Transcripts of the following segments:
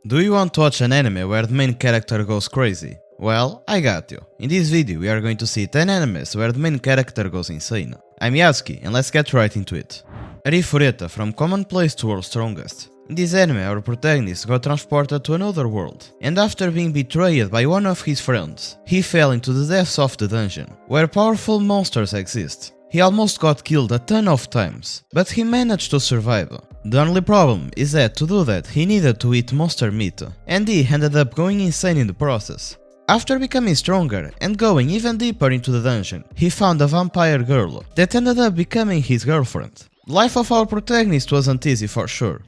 Do you want to watch an anime where the main character goes crazy? Well, I got you. In this video we are going to see 10 animes where the main character goes insane. I'm 𝐦𝐨𝐫𝐞 and let's get right into it. Arifureta from Commonplace to World's Strongest. In this anime our protagonist got transported to another world, and after being betrayed by one of his friends, he fell into the depths of the dungeon, where powerful monsters exist. He almost got killed a ton of times, but he managed to survive. The only problem is that to do that he needed to eat monster meat, and he ended up going insane in the process. After becoming stronger and going even deeper into the dungeon, he found a vampire girl that ended up becoming his girlfriend. The life of our protagonist wasn't easy for sure.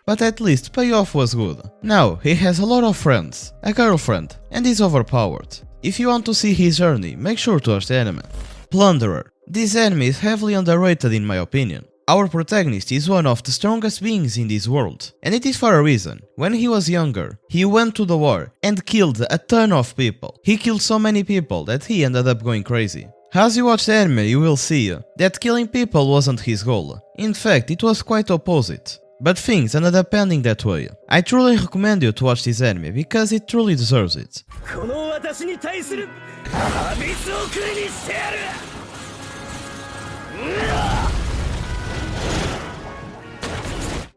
But at least payoff was good. Now he has a lot of friends, a girlfriend, and is overpowered. If you want to see his journey, make sure to watch the anime. Plunderer. This anime is heavily underrated in my opinion. Our protagonist is one of the strongest beings in this world, and it is for a reason. When he was younger, he went to the war and killed a ton of people. He killed so many people that he ended up going crazy. As you watch the anime you will see that killing people wasn't his goal. In fact, it was quite opposite. But things ended up ending that way. I truly recommend you to watch this anime because it truly deserves it.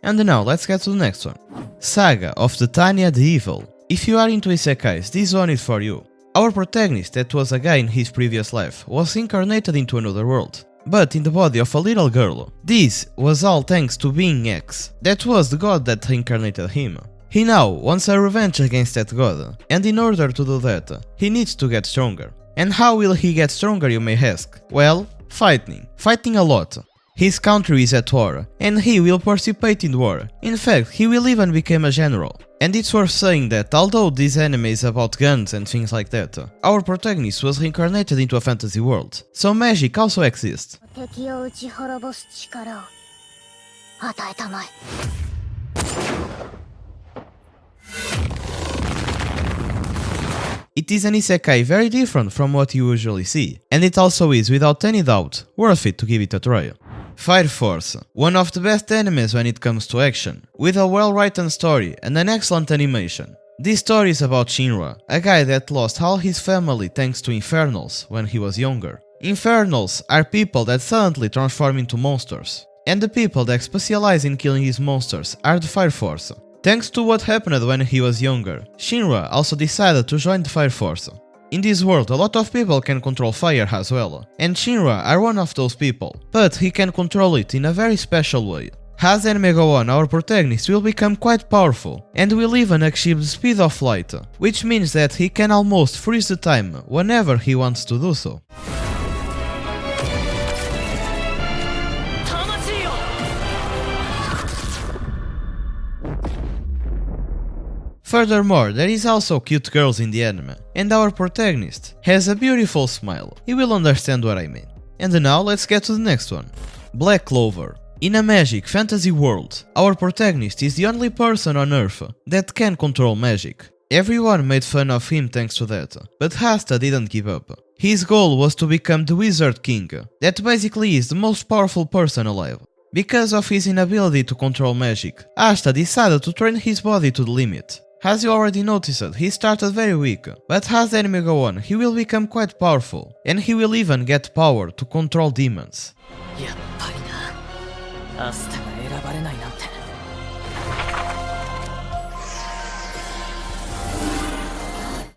And now let's get to the next one. Saga of the Tanya the Evil. If you are into isekais, this one is for you. Our protagonist, that was a guy in his previous life, was incarnated into another world, but in the body of a little girl. This was all thanks to being X, that was the god that reincarnated him. He now wants a revenge against that god, and in order to do that, he needs to get stronger. And how will he get stronger, you may ask? Well, fighting a lot. His country is at war, and he will participate in the war. In fact, he will even become a general. And it's worth saying that although this anime is about guns and things like that, our protagonist was reincarnated into a fantasy world, so magic also exists. It is an isekai very different from what you usually see, and it also is without any doubt worth it to give it a try. Fire Force, one of the best animes when it comes to action, with a well-written story and an excellent animation. This story is about Shinra, a guy that lost all his family thanks to infernals when he was younger. Infernals are people that suddenly transform into monsters, and the people that specialize in killing these monsters are the Fire Force. Thanks to what happened when he was younger, Shinra also decided to join the Fire Force. In this world a lot of people can control fire as well, and Shinra are one of those people, but he can control it in a very special way. As anime go on, our protagonist will become quite powerful, and will even achieve the speed of light, which means that he can almost freeze the time whenever he wants to do so. Furthermore, there is also cute girls in the anime, and our protagonist has a beautiful smile. You will understand what I mean. And now let's get to the next one. Black Clover. In a magic fantasy world, our protagonist is the only person on Earth that can control magic. Everyone made fun of him thanks to that, but Asta didn't give up. His goal was to become the Wizard King, that basically is the most powerful person alive. Because of his inability to control magic, Asta decided to train his body to the limit. As you already noticed, he started very weak, but as the anime go on, he will become quite powerful, and he will even get power to control demons.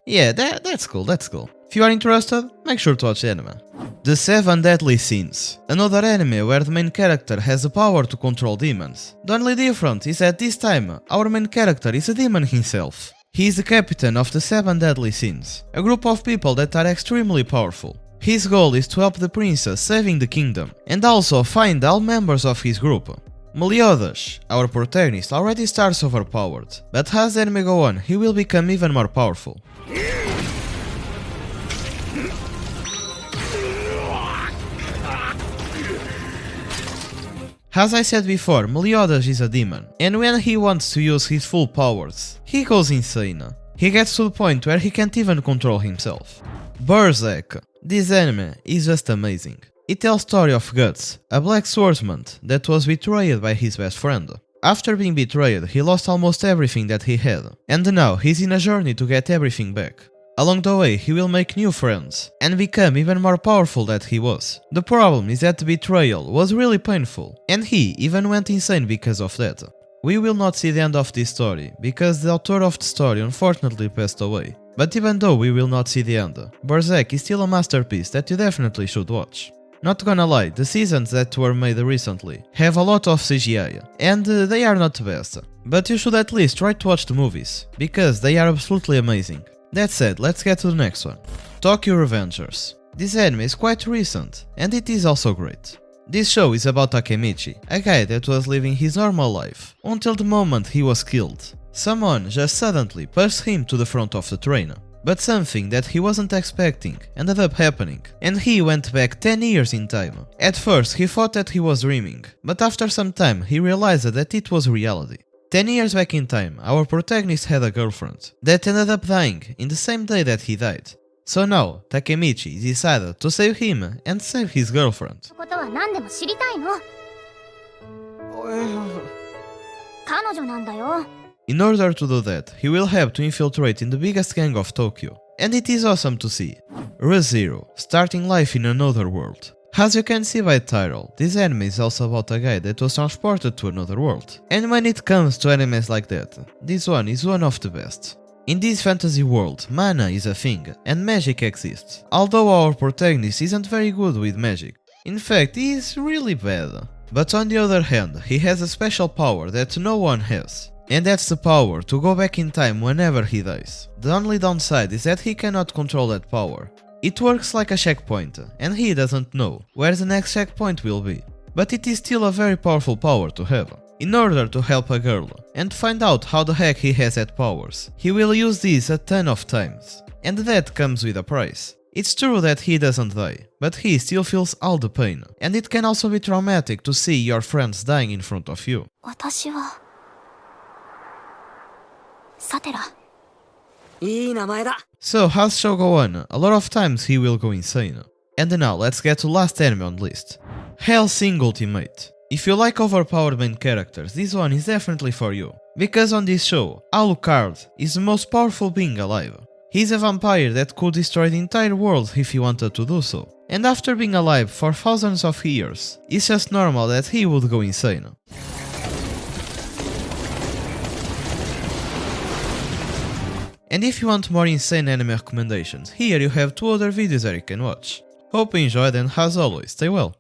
Yeah, that's cool. If you are interested, make sure to watch the anime. The 7 Deadly Sins, another anime where the main character has the power to control demons. The only difference is that this time, our main character is a demon himself. He is the captain of the 7 Deadly Sins, a group of people that are extremely powerful. His goal is to help the princess saving the kingdom, and also find all members of his group. Meliodas, our protagonist, already starts overpowered, but as the anime go on, he will become even more powerful. As I said before, Meliodas is a demon, and when he wants to use his full powers, he goes insane. He gets to the point where he can't even control himself. Berserk. This anime is just amazing. It tells story of Guts, a black swordsman that was betrayed by his best friend. After being betrayed, he lost almost everything that he had, and now he's in a journey to get everything back. Along the way, he will make new friends, and become even more powerful than he was. The problem is that the betrayal was really painful, and he even went insane because of that. We will not see the end of this story, because the author of the story unfortunately passed away. But even though we will not see the end, Berserk is still a masterpiece that you definitely should watch. Not gonna lie, the seasons that were made recently have a lot of CGI, and they are not the best. But you should at least try to watch the movies, because they are absolutely amazing. That said, let's get to the next one. Tokyo Revengers. This anime is quite recent, and it is also great. This show is about Takemichi, a guy that was living his normal life, until the moment he was killed. Someone just suddenly pushed him to the front of the train. But something that he wasn't expecting ended up happening, and he went back 10 years in time. At first he thought that he was dreaming, but after some time he realized that it was reality. 10 years back in time, our protagonist had a girlfriend that ended up dying in the same day that he died. So now, Takemichi decided to save him and save his girlfriend. In order to do that, he will have to infiltrate in the biggest gang of Tokyo. And it is awesome to see. Re:Zero, starting life in another world. As you can see by the title, this anime is also about a guy that was transported to another world. And when it comes to animes like that, this one is one of the best. In this fantasy world, mana is a thing, and magic exists. Although our protagonist isn't very good with magic. In fact, he is really bad. But on the other hand, he has a special power that no one has. And that's the power to go back in time whenever he dies. The only downside is that he cannot control that power. It works like a checkpoint, and he doesn't know where the next checkpoint will be. But it is still a very powerful power to have. In order to help a girl, and find out how the heck he has that powers, he will use these a ton of times. And that comes with a price. It's true that he doesn't die, but he still feels all the pain. And it can also be traumatic to see your friends dying in front of you. So as show go on, a lot of times he will go insane. And now let's get to last anime on the list. Hellsing Ultimate. If you like overpowered main characters, this one is definitely for you. Because on this show, Alucard is the most powerful being alive. He's a vampire that could destroy the entire world if he wanted to do so. And after being alive for thousands of years, it's just normal that he would go insane. And if you want more insane anime recommendations, here you have 2 other videos that you can watch. Hope you enjoyed, and as always, stay well.